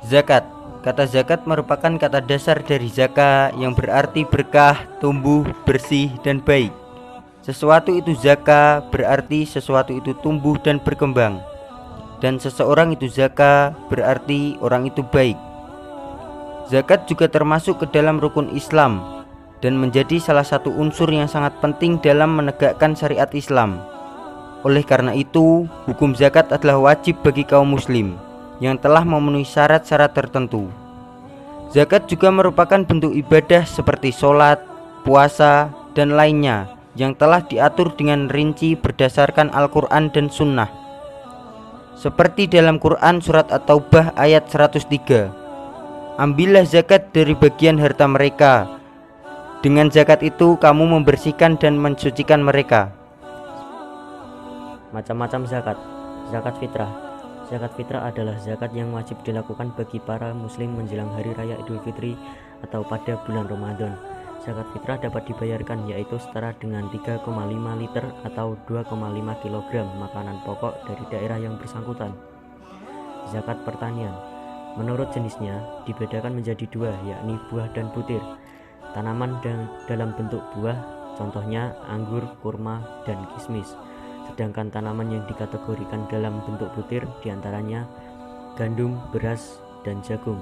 Zakat. Kata zakat merupakan kata dasar dari zaka yang berarti berkah, tumbuh, bersih, dan baik. Sesuatu itu zaka berarti sesuatu itu tumbuh dan berkembang. Dan seseorang itu zaka berarti orang itu baik. Zakat juga termasuk ke dalam rukun Islam dan menjadi salah satu unsur yang sangat penting dalam menegakkan syariat Islam. Oleh karena itu, hukum zakat adalah wajib bagi kaum muslim yang telah memenuhi syarat-syarat tertentu. Zakat juga merupakan bentuk ibadah seperti sholat, puasa, dan lainnya yang telah diatur dengan rinci berdasarkan Al-Quran dan Sunnah. Seperti dalam Quran surat At-Taubah ayat 103, ambillah zakat dari bagian harta mereka. Dengan zakat itu kamu membersihkan dan mensucikan mereka. Macam-macam zakat. Zakat fitrah. Zakat fitrah adalah zakat yang wajib dilakukan bagi para muslim menjelang hari raya Idul Fitri atau pada bulan Ramadan. Zakat fitrah dapat dibayarkan yaitu setara dengan 3,5 liter atau 2,5 kg makanan pokok dari daerah yang bersangkutan. Zakat pertanian. Menurut jenisnya dibedakan menjadi dua, yakni buah dan butir. Tanaman dalam bentuk buah, contohnya anggur, kurma, dan kismis. Sedangkan tanaman yang dikategorikan dalam bentuk butir diantaranya gandum, beras, dan jagung.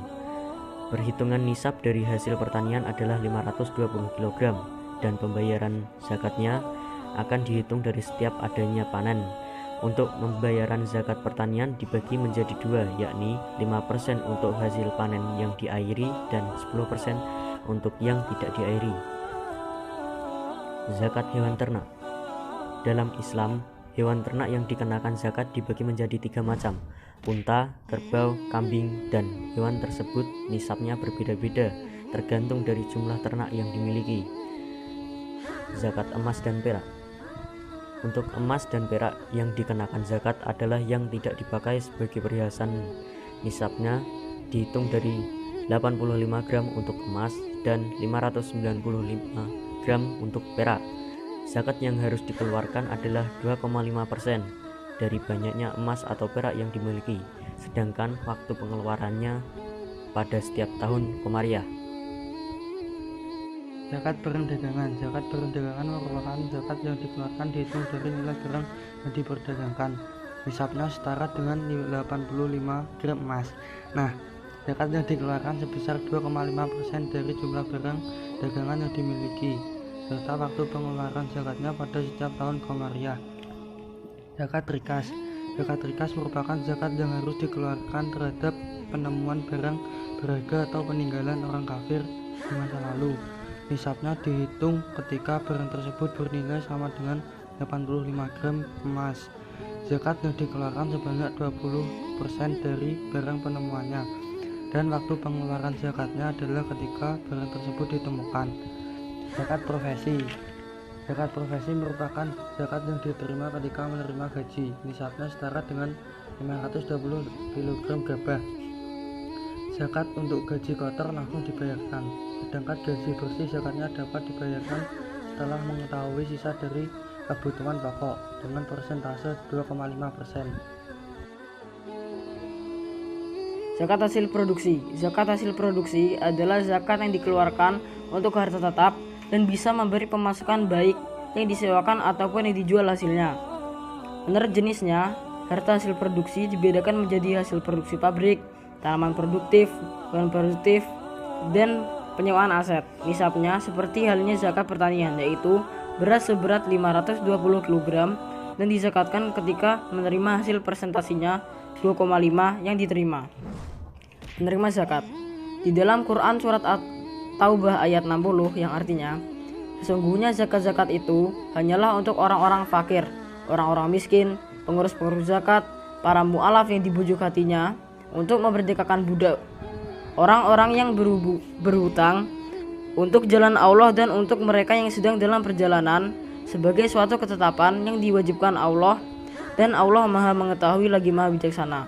Perhitungan nisab dari hasil pertanian adalah 520 kg dan pembayaran zakatnya akan dihitung dari setiap adanya panen. Untuk pembayaran zakat pertanian dibagi menjadi dua, yakni 5% untuk hasil panen yang diairi dan 10% untuk yang tidak diairi. Zakat hewan ternak. Dalam Islam, hewan ternak yang dikenakan zakat dibagi menjadi 3 macam: unta, kerbau, kambing, dan hewan tersebut nisabnya berbeda-beda tergantung dari jumlah ternak yang dimiliki. Zakat emas dan perak. Untuk emas dan perak yang dikenakan zakat adalah yang tidak dipakai sebagai perhiasan. Nisabnya dihitung dari 85 gram untuk emas dan 595 gram untuk perak. Zakat yang harus dikeluarkan adalah 2,5% dari banyaknya emas atau perak yang dimiliki, sedangkan waktu pengeluarannya pada setiap tahun komariah. Zakat barang dagangan. Zakat barang dagangan merupakan zakat yang dikeluarkan dihitung dari nilai barang yang diperdagangkan. Nisabnya setara dengan 85 gram emas. Nah, zakat yang dikeluarkan sebesar 2,5% dari jumlah barang dagangan yang dimiliki, serta waktu pengeluaran zakatnya pada setiap tahun komariah. Zakat rikas. Zakat rikas merupakan zakat yang harus dikeluarkan terhadap penemuan barang berharga atau peninggalan orang kafir di masa lalu. Nisabnya dihitung ketika barang tersebut bernilai sama dengan 85 gram emas. Zakat yang dikeluarkan sebanyak 20% dari barang penemuannya, dan waktu pengeluaran zakatnya adalah ketika barang tersebut ditemukan. Zakat profesi. Zakat profesi merupakan zakat yang diterima ketika menerima gaji. Nisabnya setara dengan 520 kg gabah. Zakat untuk gaji kotor langsung dibayarkan, sedangkan gaji bersih zakatnya dapat dibayarkan setelah mengetahui sisa dari kebutuhan pokok dengan persentase 2,5%. Zakat hasil produksi. Zakat hasil produksi adalah zakat yang dikeluarkan untuk harta tetap dan bisa memberi pemasukan baik yang disewakan ataupun yang dijual hasilnya. Menurut jenisnya, harta hasil produksi dibedakan menjadi hasil produksi pabrik, tanaman produktif, bahan produktif, dan penyewaan aset. Nisabnya seperti halnya zakat pertanian, yaitu beras seberat 520 kg dan dizakatkan ketika menerima hasil presentasinya 2,5 yang diterima. Penerima zakat. Di dalam Quran surat At-Taubah ayat 60 yang artinya, sesungguhnya zakat-zakat itu hanyalah untuk orang-orang fakir, orang-orang miskin, pengurus-pengurus zakat, para mu'alaf yang dibujuk hatinya, untuk memerdekakan budak, orang-orang yang berhutang untuk jalan Allah, dan untuk mereka yang sedang dalam perjalanan sebagai suatu ketetapan yang diwajibkan Allah, dan Allah Maha Mengetahui lagi Maha Bijaksana.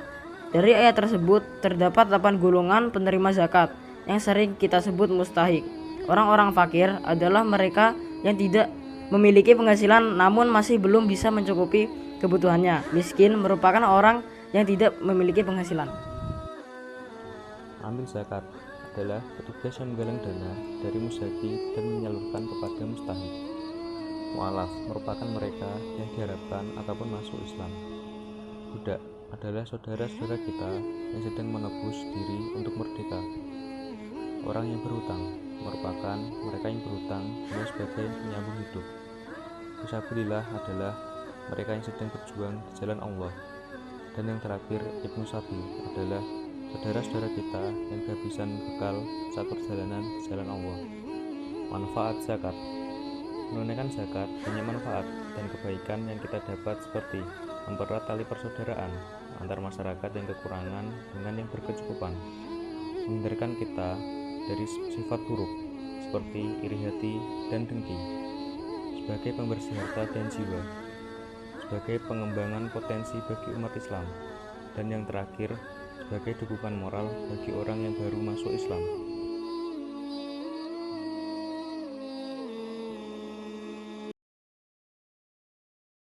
Dari ayat tersebut terdapat 8 golongan penerima zakat yang sering kita sebut mustahik. Orang-orang fakir adalah mereka yang tidak memiliki penghasilan namun masih belum bisa mencukupi kebutuhannya. Miskin merupakan orang yang tidak memiliki penghasilan. Amil zakat adalah petugas yang menggalang dana dari muzaki dan menyalurkan kepada mustahik. Mu'alaf merupakan mereka yang diharapkan ataupun masuk Islam. Budak adalah saudara-saudara kita yang sedang menebus diri untuk merdeka. Orang yang berhutang merupakan mereka yang berhutang hanya sebagai penyambung hidup. Fisabilillah adalah mereka yang sedang berjuang di jalan Allah. Dan yang terakhir, Ibnu Sabil adalah saudara-saudara kita yang kehabisan bekal saat perjalanan di jalan Allah. Manfaat zakat. Menunaikan zakat banyak manfaat dan kebaikan yang kita dapat seperti mempererat tali persaudaraan antar masyarakat yang kekurangan dengan yang berkecukupan, menghindarkan kita dari sifat buruk seperti iri hati dan dengki, sebagai pembersih harta dan jiwa, sebagai pengembangan potensi bagi umat Islam, dan yang terakhir sebagai dukungan moral bagi orang yang baru masuk Islam.